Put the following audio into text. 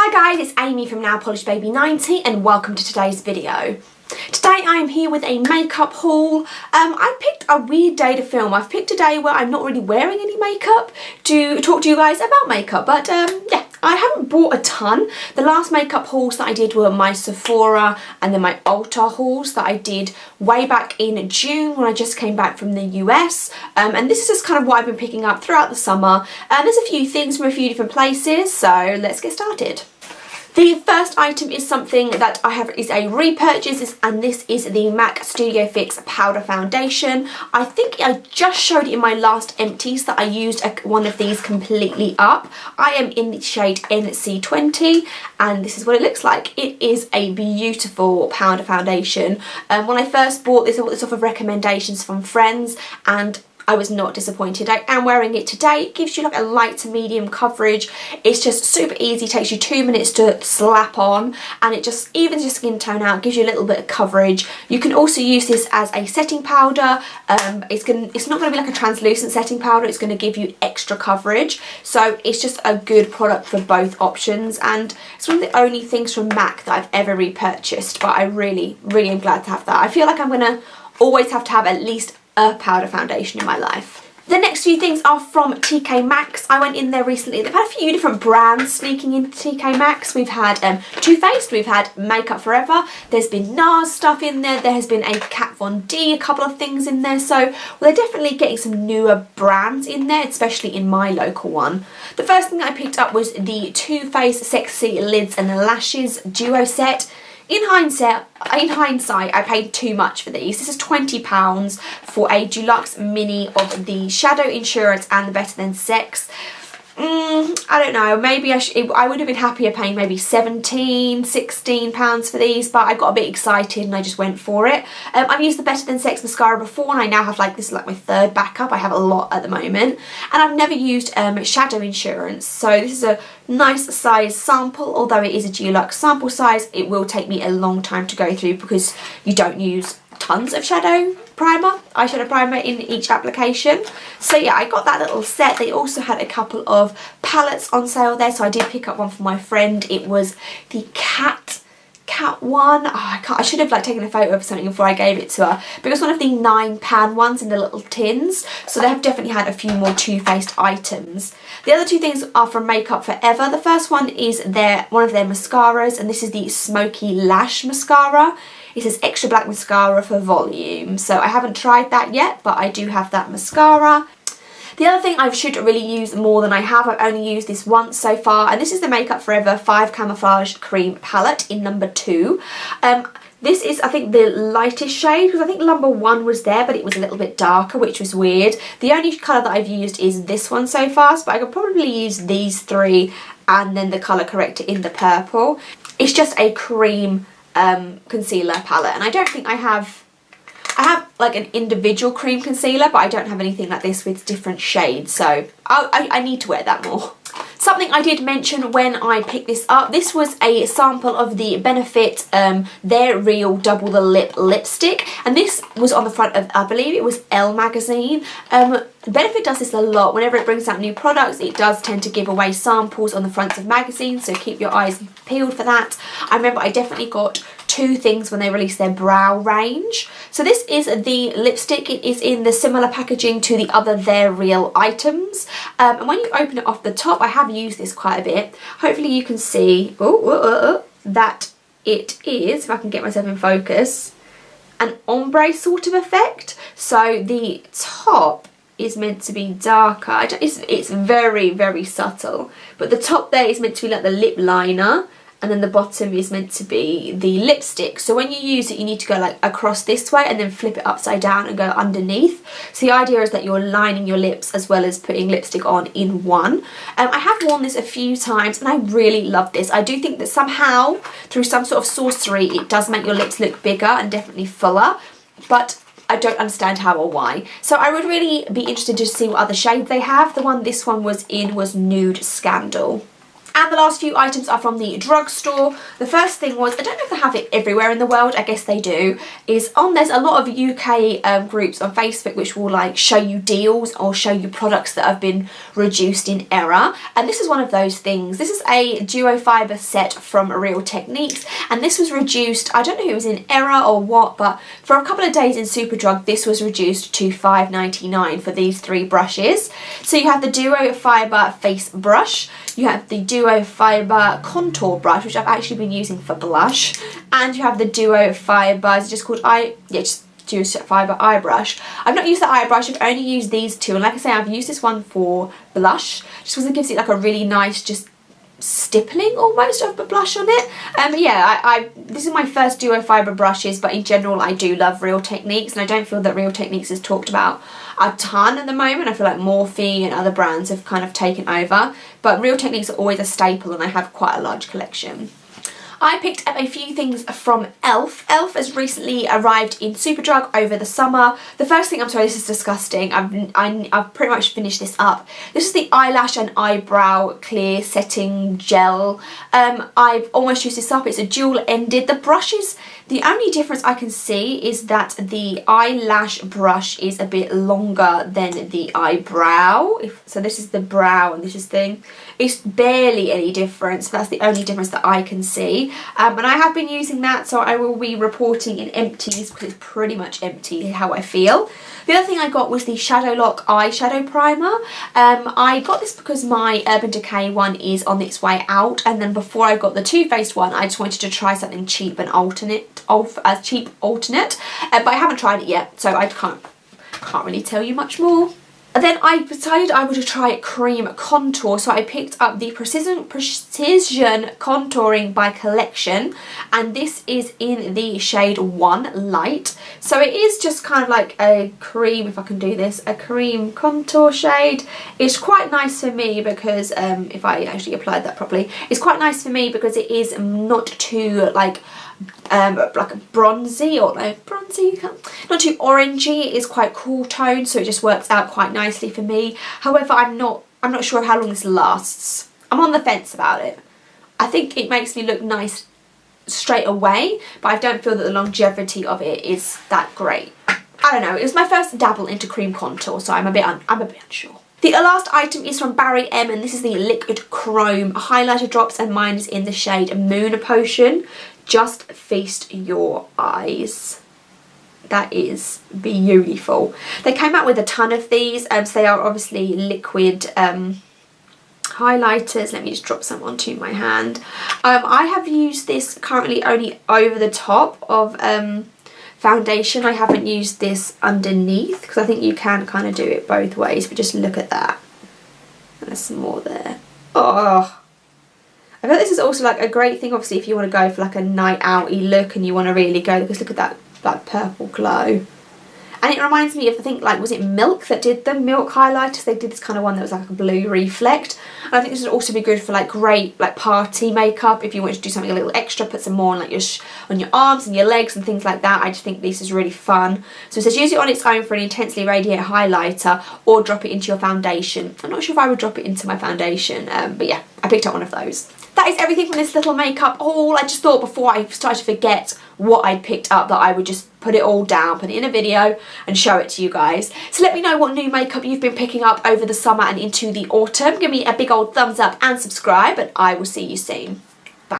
Hi guys, it's Amy from Now Polished Baby 90 and welcome to today's video. Today I am here with a makeup haul. I picked a weird day to film. I've picked a day where I'm not really wearing any makeup to talk to you guys about makeup, but yeah, I haven't bought a ton. The last makeup hauls that I did were my Sephora and then my Ulta hauls that I did way back in June when I just came back from the US. And this is just kind of what I've been picking up throughout the summer. There's a few things from a few different places, so let's get started. The first item is something that I have is a repurchase, and this is the MAC Studio Fix Powder Foundation. I think I just showed it in my last empties that I used one of these completely up. I am in the shade NC20 and this is what it looks like. It is a beautiful powder foundation. When I first bought this, I bought this off of recommendations from friends and I was not disappointed. I am wearing it today. It gives you like a light to medium coverage. It's just super easy, takes you 2 minutes to slap on, and it just evens your skin tone out, gives you a little bit of coverage. You can also use this as a setting powder. It's not going to be like a translucent setting powder, it's going to give you extra coverage. So it's just a good product for both options, and it's one of the only things from MAC that I've ever repurchased, but I really am glad to have that. I feel like I'm going to always have to have at least a powder foundation in my life. The next few things are from TK Maxx. I went in there recently. They've had a few different brands sneaking into TK Maxx. We've had Too Faced, we've had Makeup Forever, there's been NARS stuff in there, there has been a Kat Von D, a couple of things in there. So well, they're definitely getting some newer brands in there, especially in my local one. The first thing I picked up was the Too Faced Sexy Lids and Lashes Duo Set. In hindsight, I paid too much for these. This is £20 for a deluxe mini of the Shadow Insurance and the Better Than Sex. I don't know, maybe I would have been happier paying maybe £16 for these, but I got a bit excited and I just went for it. I've used the Better Than Sex mascara before and I now have this is like my third backup. I have a lot at the moment, and I've never used Shadow Insurance, so this is a nice size sample. Although it is a deluxe sample size, it will take me a long time to go through because you don't use tons of eyeshadow primer in each application. So yeah, I got that little set. They also had a couple of palettes on sale there, so I did pick up one for my friend. It was the Cat one. I should have taken a photo of something before I gave it to her, but it was one of the 9-pan ones in the little tins, so they have definitely had a few more Too Faced items. The other two things are from Makeup Forever. The first one is one of their mascaras, and this is the Smoky Lash Mascara. It says extra black mascara for volume, so I haven't tried that yet, but I do have that mascara. The other thing I should really use more than I have, I've only used this once so far, and this is the Makeup Forever 5 Camouflage Cream Palette in number 2. This is, I think, the lightest shade, because I think number 1 was there, but it was a little bit darker, which was weird. The only colour that I've used is this one so far, but I could probably use these 3 and then the colour corrector in the purple. It's just a cream concealer palette, and I don't think I have like an individual cream concealer, but I don't have anything like this with different shades, so I need to wear that more. Something I did mention when I picked this up, this was a sample of the Benefit Their Real Double the Lip lipstick, and this was on the front of, I believe it was Elle magazine. Benefit does this a lot. Whenever it brings out new products, it does tend to give away samples on the fronts of magazines, so keep your eyes peeled for that. I remember I definitely got 2 things when they released their brow range. So this is the lipstick. It is in the similar packaging to the other Their Real items. And when you open it off the top, I have used this quite a bit. Hopefully you can see that it is, if I can get myself in focus, an ombre sort of effect. So the top is meant to be darker. It's very subtle, but the top there is meant to be like the lip liner, and then the bottom is meant to be the lipstick. So when you use it, you need to go like across this way and then flip it upside down and go underneath. So the idea is that you're lining your lips as well as putting lipstick on in one. I have worn this a few times and I really love this. I do think that somehow, through some sort of sorcery, it does make your lips look bigger and definitely fuller, but I don't understand how or why. So I would really be interested to see what other shades they have. The one this one was in was Nude Scandal. And the last few items are from the drugstore. The first thing was, I don't know if they have it everywhere in the world, I guess they do, is there's a lot of UK groups on Facebook which will like show you deals or show you products that have been reduced in error. And this is one of those things. This is a duo fibre set from Real Techniques, and this was reduced, I don't know if it was in error or what, but for a couple of days in Superdrug this was reduced to £5.99 for these 3 brushes. So you have the duo fibre face brush, you have the duo fibre contour brush, which I've actually been using for blush, and you have the duo fibre, is it just called duo fibre eye brush. I've not used the eye brush, I've only used these 2, and like I say, I've used this one for blush just because it gives it like a really nice just stippling almost of the blush on it. But yeah, this is my first duo fibre brushes, but in general I do love Real Techniques, and I don't feel that Real Techniques is talked about a ton at the moment. I feel like Morphe and other brands have kind of taken over, but Real Techniques are always a staple, and I have quite a large collection. I picked up a few things from e.l.f. e.l.f. has recently arrived in Superdrug over the summer. The first thing, I'm sorry, this is disgusting. I've pretty much finished this up. This is the eyelash and eyebrow clear setting gel. I've almost used this up. It's a dual ended. The brushes, the only difference I can see is that the eyelash brush is a bit longer than the eyebrow. So this is the brow and this is the, it's barely any difference. That's the only difference that I can see. And I have been using that, so I will be reporting in empties because it's pretty much empty how I feel. The other thing I got was the Shadow Lock eyeshadow primer. I got this because my Urban Decay one is on its way out, and then before I got the Too Faced one I just wanted to try something cheap and alternate, but I haven't tried it yet, so I can't really tell you much more. And then I decided I would try cream contour, so I picked up the Precision Contouring by Collection, and this is in the shade 1 Light. So it is just kind of like a cream, if I can do this, a cream contour shade. It's quite nice for me because, if I actually applied that properly, it's quite nice for me because it is not too like bronzy, or no, bronzy, not too orangey. It is quite cool tone, so it just works out quite nicely for me. However, I'm not sure how long this lasts. I'm on the fence about it. I think it makes me look nice straight away, but I don't feel that the longevity of it is that great. I don't know, it was my first dabble into cream contour, so I'm a bit unsure. The last item is from Barry M, and this is the Liquid Chrome highlighter drops, and mine is in the shade Moon Potion. Just feast your eyes. That is beautiful. They came out with a ton of these, so they are obviously liquid highlighters. Let me just drop some onto my hand. I have used this currently only over the top of foundation. I haven't used this underneath because I think you can kind of do it both ways, but just look at that. And there's some more there. Oh, I feel this is also like a great thing, obviously, if you want to go for like a night outy look and you want to really go, because look at that purple glow. And it reminds me of, I think, like, was it Milk that did the Milk highlighters? They did this kind of one that was like a blue reflect. And I think this would also be good for like great like party makeup. If you want to do something a little extra, put some more on like on your arms and your legs and things like that. I just think this is really fun. So it says use it on its own for an intensely radiant highlighter, or drop it into your foundation. I'm not sure if I would drop it into my foundation, but yeah, I picked up one of those. That is everything from this little makeup haul. I just thought before I started to forget what I'd picked up that I would just put it all down, put it in a video and show it to you guys. So let me know what new makeup you've been picking up over the summer and into the autumn. Give me a big old thumbs up and subscribe, and I will see you soon.